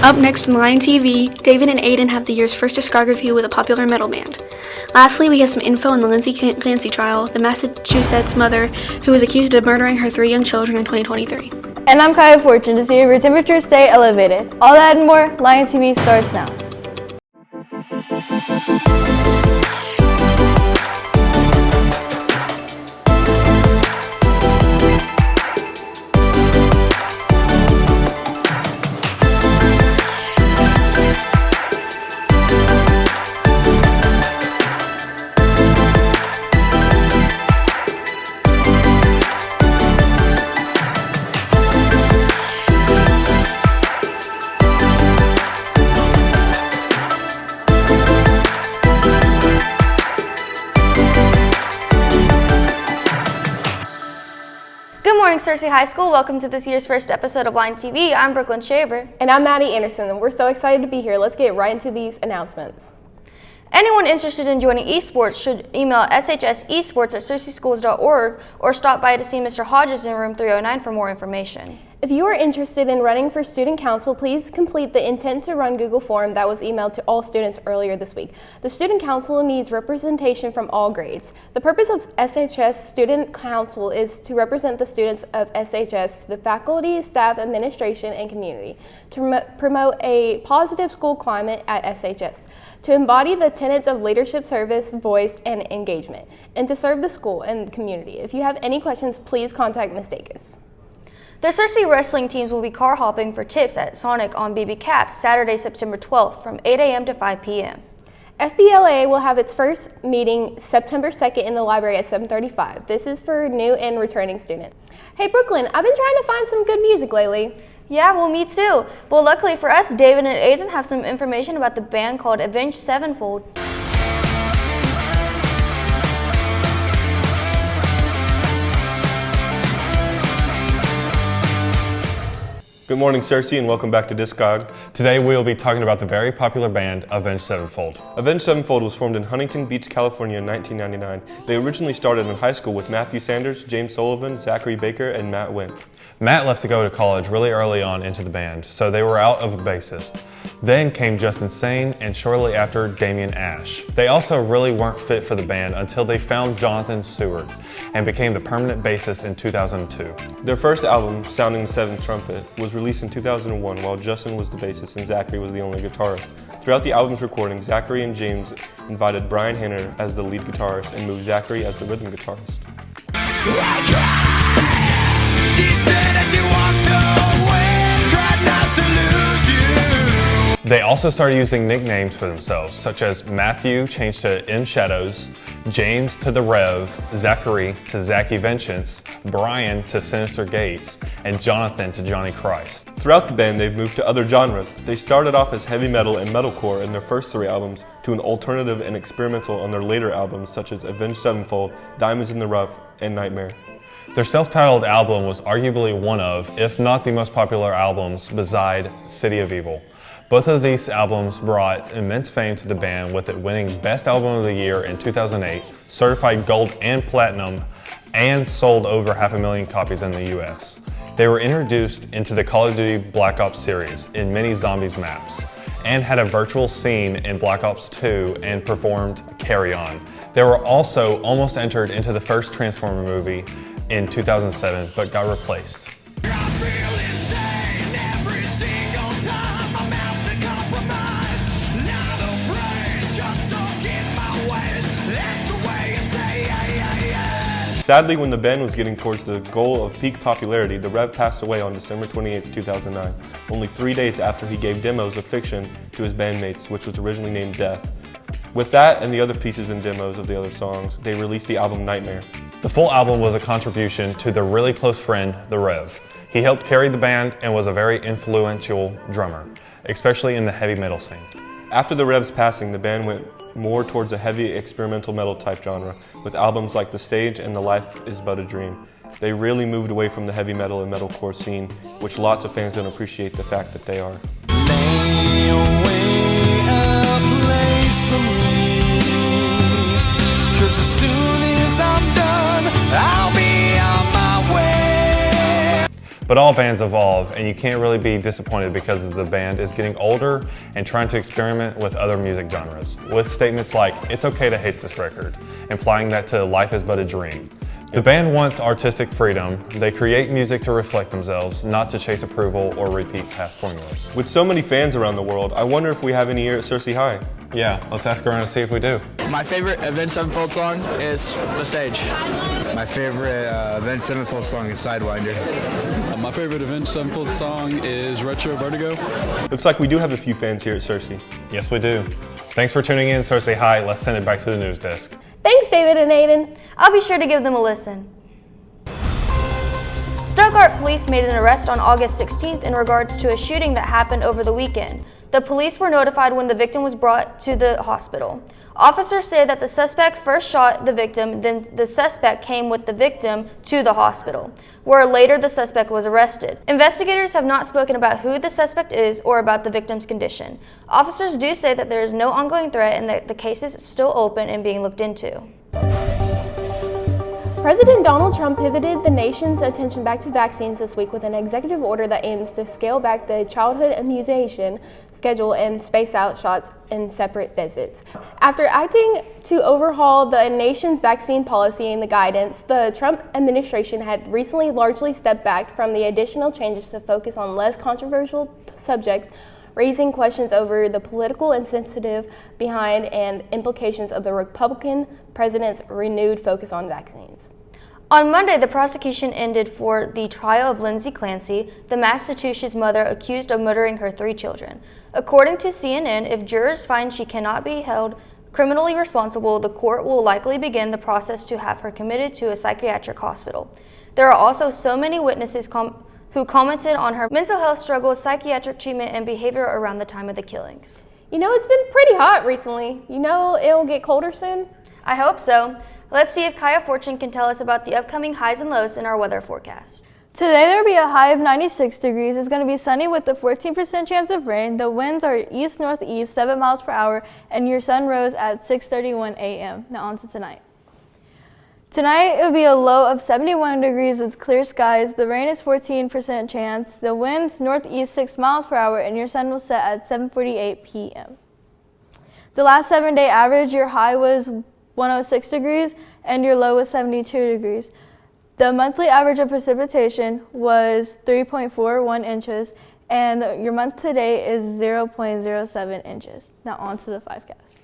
Up next on Lion TV, David and Aiden have the year's first discography with a popular metal band. Lastly, we have some info on the Lindsay Clancy trial, the Massachusetts mother who was accused of murdering her 3 young children in 2023. And I'm Kaya Fortune to see if your temperatures stay elevated. All that and more, Lion TV starts now. Good morning, Searcy High School. Welcome to this year's first episode of Lion TV. I'm Brooklyn Shaver. And I'm Maddie Anderson, and we're so excited to be here. Let's get right into these announcements. Anyone interested in joining esports should email shsesports@searcyschools.org or stop by to see Mr. Hodges in room 309 for more information. If you are interested in running for student council, please complete the intent to run Google form that was emailed to all students earlier this week. The student council needs representation from all grades. The purpose of SHS student council is to represent the students of SHS to the faculty, staff, administration, and community, to promote a positive school climate at SHS, to embody the tenets of leadership, service, voice, and engagement, and to serve the school and the community. If you have any questions, please contact Ms. Dacus. The Searcy wrestling teams will be car hopping for tips at Sonic on BB Caps Saturday, September 12th from 8 a.m. to 5 p.m. FBLA will have its first meeting September 2nd in the library at 7:35. This is for new and returning students. Hey Brooklyn, I've been trying to find some good music lately. Yeah, well, me too. But luckily for us, David and Aiden have some information about the band called Avenged Sevenfold. Good morning, Searcy, and welcome back to Discog. Today we will be talking about the very popular band Avenged Sevenfold. Avenged Sevenfold was formed in Huntington Beach, California in 1999. They originally started in high school with Matthew Sanders, James Sullivan, Zachary Baker, and Matt Wint. Matt left to go to college really early on into the band, so they were out of a bassist. Then came Justin Sane, and shortly after, Damian Ash. They also really weren't fit for the band until they found Jonathan Seward and became the permanent bassist in 2002. Their first album, Sounding the Seventh Trumpet, was released in 2001 while Justin was the bassist and Zachary was the only guitarist. Throughout the album's recording, Zachary and James invited Brian Hanner as the lead guitarist and moved Zachary as the rhythm guitarist. She said as she walked away, tried not to lose you. They also started using nicknames for themselves, such as Matthew changed to M Shadows, James to The Rev, Zachary to Zachy Vengeance, Brian to Sinister Gates, and Jonathan to Johnny Christ. Throughout the band, they've moved to other genres. They started off as heavy metal and metalcore in their first 3 albums, to an alternative and experimental on their later albums such as Avenged Sevenfold, Diamonds in the Rough, and Nightmare. Their self-titled album was arguably one of, if not the most popular albums beside City of Evil. Both of these albums brought immense fame to the band, with it winning Best Album of the Year in 2008, certified gold and platinum, and sold over 500,000 copies in the US. They were introduced into the Call of Duty Black Ops series in many Zombies maps, and had a virtual scene in Black Ops 2 and performed Carry On. They were also almost entered into the first Transformer movie in 2007, but got replaced. Sadly, when the band was getting towards the goal of peak popularity, the Rev passed away on December 28, 2009, only 3 days after he gave demos of Fiction to his bandmates, which was originally named Death. With that and the other pieces and demos of the other songs, they released the album Nightmare. The full album was a contribution to their really close friend, The Rev. He helped carry the band and was a very influential drummer, especially in the heavy metal scene. After the Rev's passing, the band went more towards a heavy experimental metal type genre, with albums like The Stage and The Life Is But a Dream. They really moved away from the heavy metal and metalcore scene, which lots of fans don't appreciate the fact that they are. Lay away a place for me, 'cause as soon as I'm done, I'll be on my way. But all bands evolve, and you can't really be disappointed because the band is getting older and trying to experiment with other music genres, with statements like, "It's okay to hate this record," implying that to life is but a dream. The band wants artistic freedom. They create music to reflect themselves, not to chase approval or repeat past formulas. With so many fans around the world, I wonder if we have any here at Searcy High. Yeah, let's ask around and see if we do. My favorite Avenged Sevenfold song is The Stage. My favorite Avenged Sevenfold song is Sidewinder. My favorite Avenged Sevenfold song is Retro Vertigo. Looks like we do have a few fans here at Searcy. Yes, we do. Thanks for tuning in, Searcy High. Let's send it back to the news desk. Thanks, David and Aiden. I'll be sure to give them a listen. Stuttgart police made an arrest on August 16th in regards to a shooting that happened over the weekend. The police were notified when the victim was brought to the hospital. Officers say that the suspect first shot the victim, then the suspect came with the victim to the hospital, where later the suspect was arrested. Investigators have not spoken about who the suspect is or about the victim's condition. Officers do say that there is no ongoing threat and that the case is still open and being looked into. President Donald Trump pivoted the nation's attention back to vaccines this week with an executive order that aims to scale back the childhood immunization schedule and space out shots in separate visits. After acting to overhaul the nation's vaccine policy and the guidance, the Trump administration had recently largely stepped back from the additional changes to focus on less controversial subjects, raising questions over the political insensitive behind and implications of the Republican president's renewed focus on vaccines. On Monday, the prosecution ended for the trial of Lindsay Clancy, the Massachusetts mother accused of murdering her 3 children. According to CNN, if jurors find she cannot be held criminally responsible, the court will likely begin the process to have her committed to a psychiatric hospital. There are also so many witnesses who commented on her mental health struggles, psychiatric treatment, and behavior around the time of the killings. You know, it's been pretty hot recently. You know it'll get colder soon? I hope so. Let's see if Kaya Fortune can tell us about the upcoming highs and lows in our weather forecast. Today there will be a high of 96 degrees. It's going to be sunny with a 14% chance of rain. The winds are east-northeast, 7 miles per hour, and your sun rose at 6:31 a.m. Now on to tonight. Tonight it will be a low of 71 degrees with clear skies. The rain is 14% chance. The winds northeast 6 miles per hour, and your sun will set at 7:48 p.m. The last 7-day average, your high was 106 degrees and your low was 72 degrees. The monthly average of precipitation was 3.41 inches and your month to date is 0.07 inches. Now on to the 5cast.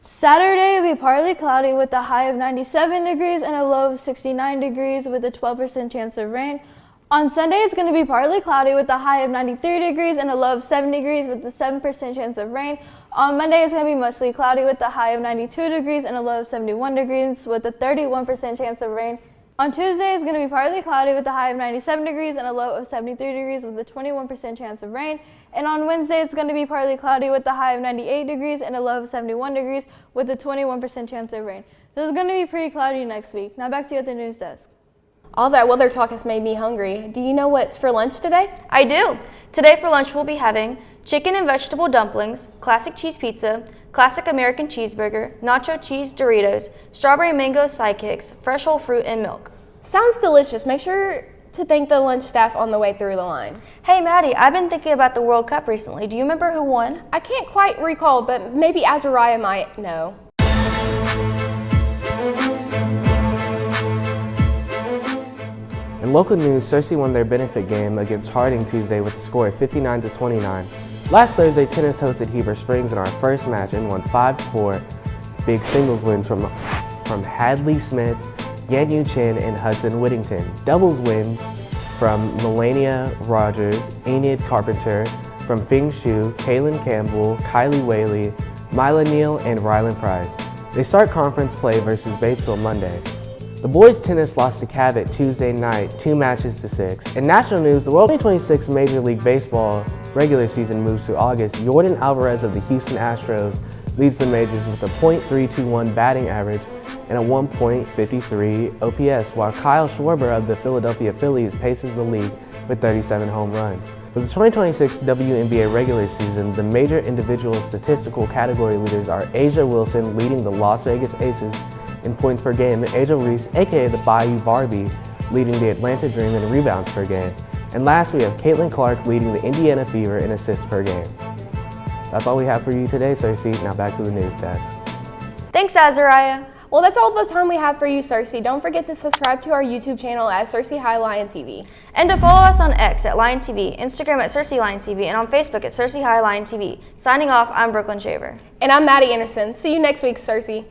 Saturday will be partly cloudy with a high of 97 degrees and a low of 69 degrees with a 12% chance of rain. On Sunday, it's going to be partly cloudy with a high of 93 degrees and a low of 7 degrees with a 7% chance of rain. On Monday, it's going to be mostly cloudy with a high of 92 degrees and a low of 71 degrees with a 31% chance of rain. On Tuesday, it's going to be partly cloudy with a high of 97 degrees and a low of 73 degrees with a 21% chance of rain. And on Wednesday, it's going to be partly cloudy with a high of 98 degrees and a low of 71 degrees with a 21% chance of rain. So it's going to be pretty cloudy next week. Now back to you at the news desk. All that weather talk has made me hungry. Do you know what's for lunch today? I do. Today for lunch we'll be having chicken and vegetable dumplings, classic cheese pizza, classic American cheeseburger, nacho cheese Doritos, strawberry mango sidekicks, fresh whole fruit, and milk. Sounds delicious. Make sure to thank the lunch staff on the way through the line. Hey Maddie, I've been thinking about the World Cup recently. Do you remember who won? I can't quite recall, but maybe Azariah might know. In local news, Searcy won their benefit game against Harding Tuesday with a score of 59-29. Last Thursday, tennis hosted Heber Springs in our first match and won 5-4. Big singles wins from Hadley Smith, Yan Yu Chen, and Hudson Whittington. Doubles wins from Melania Rogers, Enid Carpenter, from Fing Shu, Kaylin Campbell, Kylie Whaley, Mila Neal, and Rylan Price. They start conference play versus Batesville Monday. The boys tennis lost to Cabot Tuesday night, 2-6. In national news, the World 2026 Major League Baseball regular season moves to August. Jordan Alvarez of the Houston Astros leads the majors with a .321 batting average and a 1.53 OPS, while Kyle Schwarber of the Philadelphia Phillies paces the league with 37 home runs. For the 2026 WNBA regular season, the major individual statistical category leaders are Asia Wilson leading the Las Vegas Aces in points per game, and Angel Reese, aka the Bayou Barbie, leading the Atlanta Dream in rebounds per game. And last, we have Caitlin Clark leading the Indiana Fever in assists per game. That's all we have for you today, Cersei. Now back to the news desk. Thanks, Azariah. Well, that's all the time we have for you, Cersei. Don't forget to subscribe to our YouTube channel at Cersei High Lion TV. And to follow us on X at Lion TV, Instagram at Cersei Lion TV, and on Facebook at Cersei High Lion TV. Signing off, I'm Brooklyn Shaver. And I'm Maddie Anderson. See you next week, Cersei.